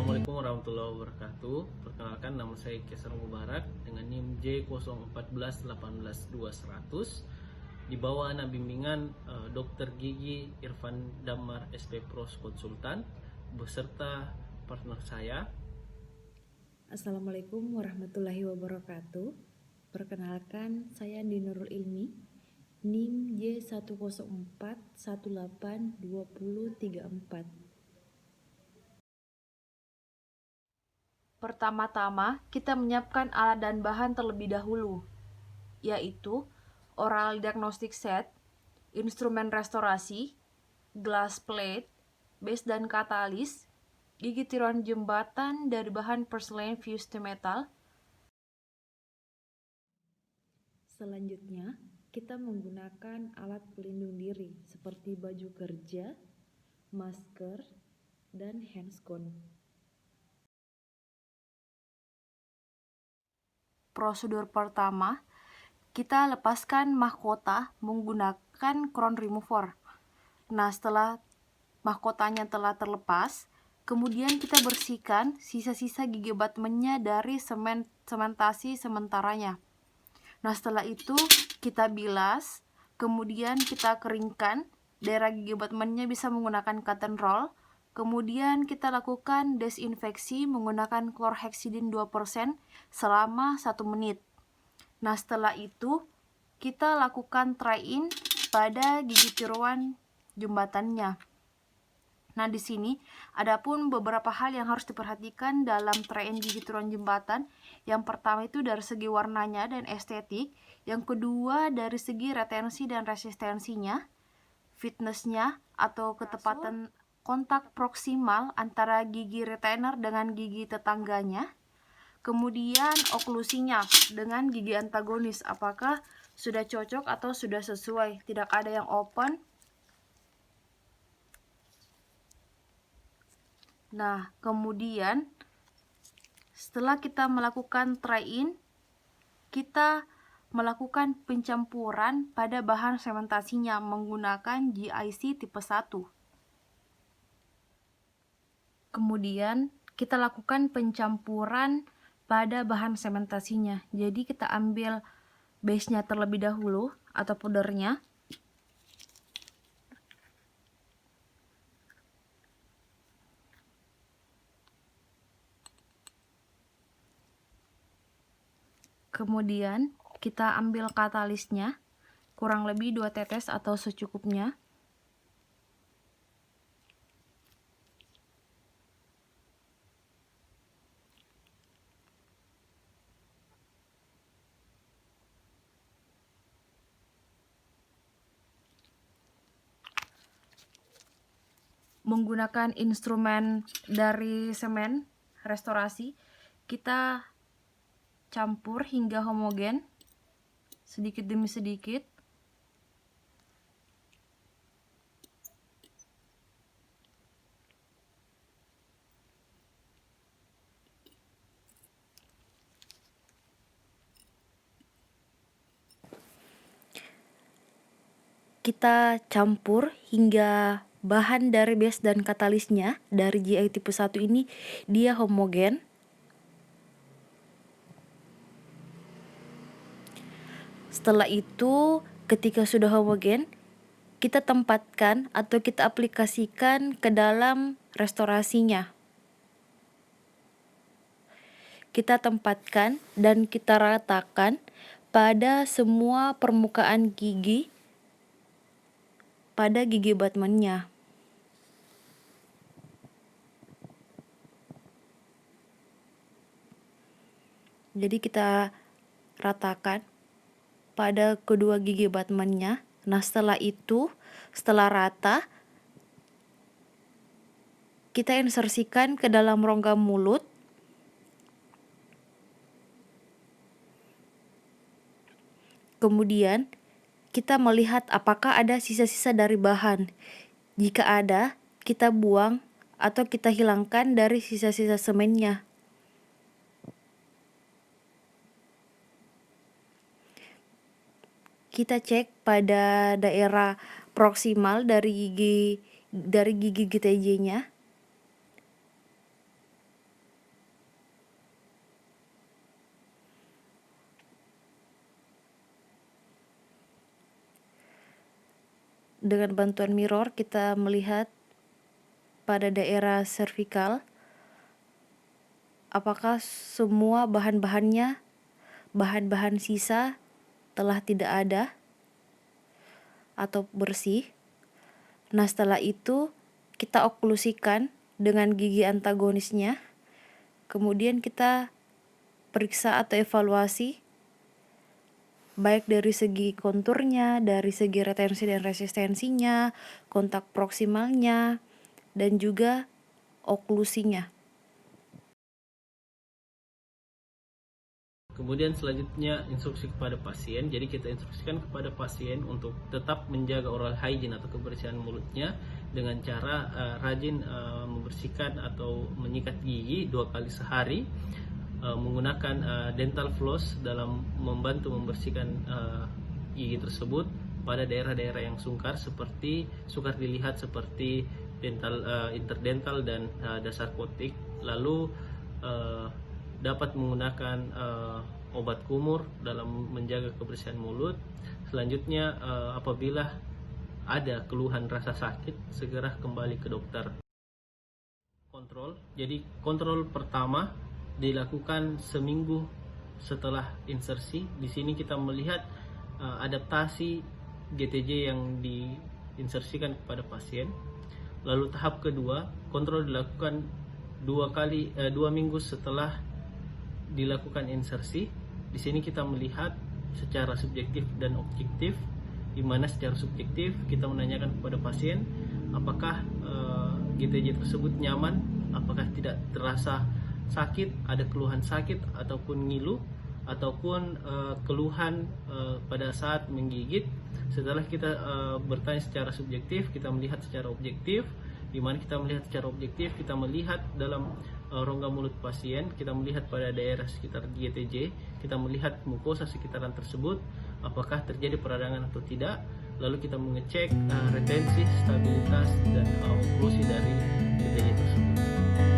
Assalamualaikum warahmatullahi wabarakatuh. Perkenalkan, nama saya Kesar Mubarak dengan NIM J014182100 di bawah anak bimbingan Dr. Gigi Irfan Damar SP Pros Konsultan beserta partner saya. Assalamualaikum warahmatullahi wabarakatuh. Perkenalkan, saya Dinurul Ilmi, NIM J104182034. Pertama-tama, kita menyiapkan alat dan bahan terlebih dahulu, yaitu oral diagnostic set, instrumen restorasi, glass plate, base dan katalis, gigi tiruan jembatan dari bahan porcelain fused to metal. Selanjutnya, kita menggunakan alat pelindung diri seperti baju kerja, masker, dan handscone. Prosedur pertama, kita lepaskan mahkota menggunakan crown remover. Nah, setelah mahkotanya telah terlepas, kemudian kita bersihkan sisa-sisa gigi abutmentnya dari sementasi sementaranya. Nah, setelah itu kita bilas, kemudian kita keringkan. Daerah gigi abutmentnya bisa menggunakan cotton roll. Kemudian kita lakukan desinfeksi menggunakan chlorhexidine 2% selama 1 menit. Nah, setelah itu kita lakukan try-in pada gigi tiruan jembatannya. Nah, di sini adapun beberapa hal yang harus diperhatikan dalam try-in gigi tiruan jembatan. Yang pertama itu dari segi warnanya dan estetik. Yang kedua dari segi retensi dan resistensinya, fitnessnya atau ketepatan kontak proksimal antara gigi retainer dengan gigi tetangganya. Kemudian oklusinya dengan gigi antagonis, apakah sudah cocok atau sudah sesuai, tidak ada yang open. Nah, kemudian setelah kita melakukan try-in, kita melakukan pencampuran pada bahan sementasinya menggunakan GIC tipe 1. Kemudian kita lakukan pencampuran pada bahan sementasinya. Jadi kita ambil base-nya terlebih dahulu atau pudernya. Kemudian kita ambil katalisnya, kurang lebih 2 tetes atau secukupnya. Menggunakan instrumen dari semen restorasi, kita campur hingga homogen sedikit demi sedikit. Kita campur hingga bahan dari base dan katalisnya dari GI tipe 1 ini dia homogen. Setelah itu, ketika sudah homogen, kita tempatkan atau kita aplikasikan ke dalam restorasinya. Kita tempatkan dan kita ratakan pada semua permukaan gigi pada gigi abutmentnya. Jadi kita ratakan pada kedua gigi abutmentnya. Nah, setelah itu, setelah rata, kita insersikan ke dalam rongga mulut. Kemudian kita melihat apakah ada sisa-sisa dari bahan. Jika ada, kita buang atau kita hilangkan dari sisa-sisa semennya. Kita cek pada daerah proksimal dari gigi GTJ-nya. dengan bantuan mirror kita melihat pada daerah servikal apakah semua bahan-bahannya, bahan-bahan sisa telah tidak ada atau bersih. Nah, setelah itu kita oklusikan dengan gigi antagonisnya. Kemudian kita periksa atau evaluasi baik dari segi konturnya, dari segi retensi dan resistensinya, kontak proksimalnya, dan juga oklusinya. Kemudian selanjutnya instruksi kepada pasien. Jadi kita instruksikan kepada pasien untuk tetap menjaga oral hygiene atau kebersihan mulutnya dengan cara rajin membersihkan atau menyikat gigi 2 kali sehari, menggunakan dental floss dalam membantu membersihkan gigi tersebut pada daerah-daerah yang sukar dilihat seperti dental, interdental dan dasar kotik. Lalu dapat menggunakan obat kumur dalam menjaga kebersihan mulut. Selanjutnya apabila ada keluhan rasa sakit, segera kembali ke dokter. Kontrol. Jadi kontrol pertama dilakukan seminggu setelah insersi. Di sini kita melihat adaptasi GTJ yang diinsersikan kepada pasien. Lalu tahap kedua, kontrol dilakukan 2 minggu setelah dilakukan insersi. Di sini kita melihat secara subjektif dan objektif, di mana secara subjektif kita menanyakan kepada pasien apakah GTJ tersebut nyaman, apakah tidak terasa sakit, ada keluhan sakit ataupun ngilu, ataupun keluhan pada saat menggigit. Setelah kita bertanya secara subjektif, kita melihat secara objektif. Di mana kita melihat secara objektif, kita melihat dalam rongga mulut pasien, kita melihat pada daerah sekitar GTJ, kita melihat mukosa sekitaran tersebut apakah terjadi peradangan atau tidak. Lalu kita mengecek retensi, stabilitas, dan oklusi dari GTJ tersebut.